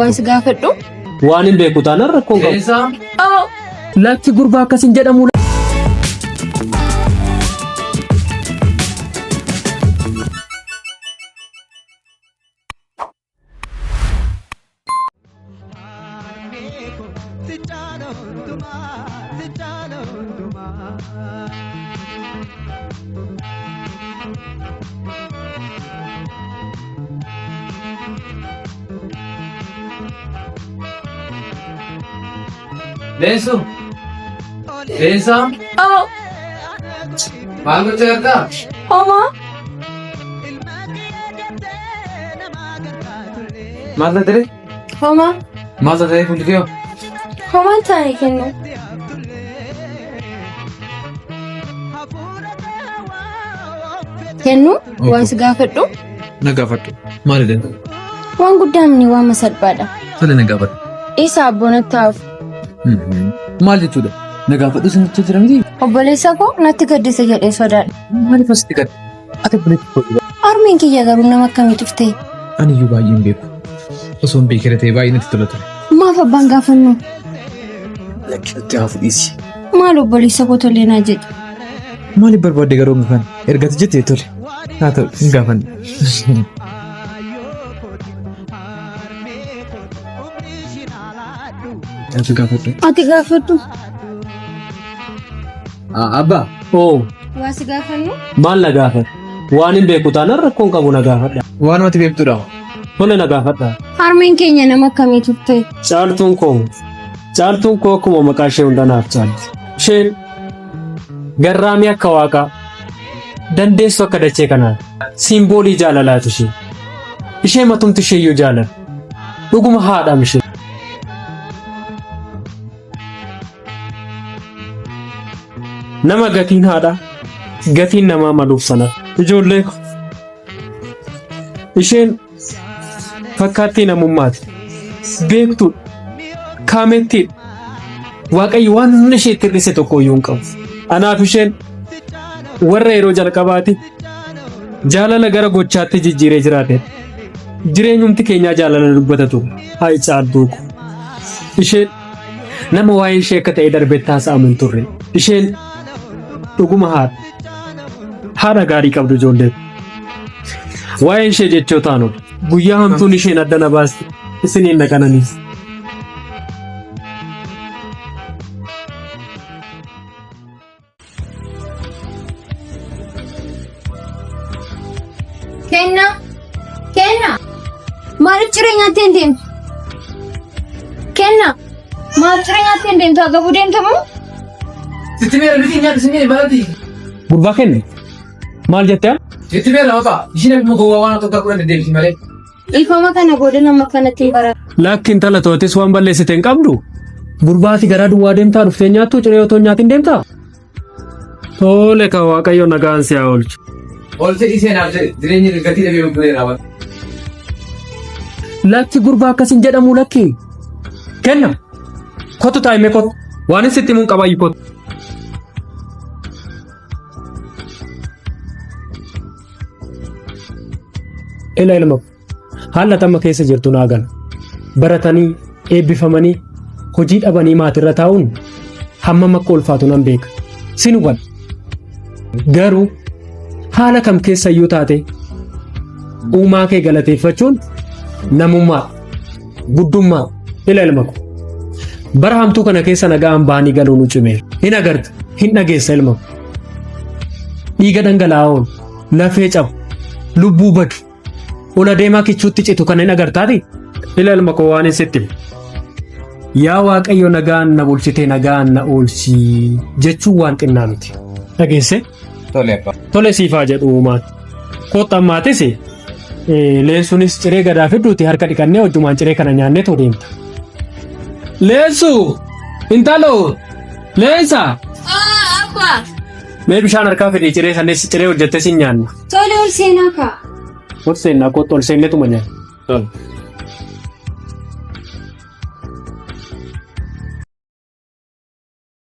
Waan si gaafadhu? Waan hin beeku taanaan rakkoon qabu. Eessa? Lakki gurbaa akkasiin jedhamu. Lesu, Lesa, Malu cerita. Oma? Masa tadi? Oma? Masa tadi pun dia. Oma taa'e kennu. Kennu? Waan si gaafadhu? Na gaafadhu. Maali denn? Waan guddaa mini waan masalphaadha. Tole na gaafadhu. Isa abboonatti hafu. Maal jechuudha? Na gaafadhu sinicha jira miti? Obboleessa koo natti gaddisa jedhee sodaadha. Maaliif asitti gadda? Ati buleetti godhu. Harmeen kiyya garuu nama akkamiituuf ta'e? Ani iyyuu baay'een beeku. Osoo hin beekne ta'e baay'ee natti tola ture. Maaf abbaan gaafannu? Lakkatti hafu dhiisi. Maal obboleessa koo tollee naa jedhe? Maaliif barbaadde garuu hin gaafanne? Ergati jettee tole. Haa ta'u hin gaafanne. Ati gaafadhu. Ati gaafadhu. Abbaa. Oo. Waa si gaafannu? Maal na gaafadha? Waan hin beeku taanaan rakkoon qabu na gaafadha. Waan ati beektudha. Tole na gaafadha. Harmeen keenya nama akkamiituuf ta'e? Caaltuun koo akkuma maqaa ishee hundanaaf caalti. Isheen garraamii akka waaqaa dandeessu akka dachee kanaa simboolii jaalalaati ishee. Ishee matumti ishee iyyuu jaalala. Dhuguma haadhaam ishee. Nama gatiin haadha gatiin namaa maluuf sana ijoollee ko isheen fakkaattii namummaati beektuu kaametti waaqayyo waan ishee tirrise tokko iyyuu hin qabu. Anaaf isheen warra yeroo jalqabaati jaalala gara gochaatti jijjiiree jiraate jireenyumti keenyaa jaalala dubbatatu haa caaltuu ko isheen nama waa'ee ishee akka ta'e darbetti haasa'amu hin turre isheen dhuguma haadha gaarii qabdu ijoollee. Waa'ee ishee jechootaan guyyaa hamtuun isheen addana baaste isiniin naqananiis. Kenna! Maaliif jireenyaatti hin deemtu? Kenna! Maaliif jireenyaatti hin deemtu? Agabuu deemtamu? Sitti beera nuti nyaata isin balati. Gurbaa kenne maal jettee? Sitti beera maqaa isheen akkuma gowwaa waan tokko akka deemti malee. Ifama kana booda nama kanatti bara. Lakki intala tootis waan balleessite hin qabdu. Gurbaati garaa duwwaa deemtaa dhuftee nyaattu ciree otoo nyaatiin deemtaa? Tole ka waaqayyo nagaan si haa oolchu. Ooltee isheen jireenya gatii dhabee bubbee raawwata. Lakki gurbaa akkasiin jedhamu lakki. Kenna kottu taa'imee kottu waan sitti mun qabaayyi kottu. Ilma haala tamma keessa jirtu naagan baratanii eebbifamanii hojii dhabanii maatirra taa'uun hammam akka ulfaatu nan beeka sin hubadha. Garuu haala kam keessa iyyuu taate uumaa kee galateeffachuun namummaa guddummaa ilma ko bara hamtuu kana keessa nagaan baanii galuun cimeera. Hin agarta hin dhageessa ilma ko dhiiga dhangalaa'oon lafee cabu lubbuu badu. Ola deemaa kichuutti citu kan hin agartaati ilma koo waan sitti yaa waaqayyo nagaan na bulchitee nagaan na oolchi jechuun waan xinnaa miti dhageesse. Tole siifaa jedhu uumaan kooxammaatis leensuunis ciree gadaa fidduuti harka dhiqannee hojjumaan ciree kana nyaannee too deemta. Leensu intalo leensa. Abbaa. Mee bishaan harkaa fidii ciree sannees ciree hojjettee sin nyaanna. Tole ol seenaa kaa. Ol seenaa kootti ol seenneetuma nyaanna.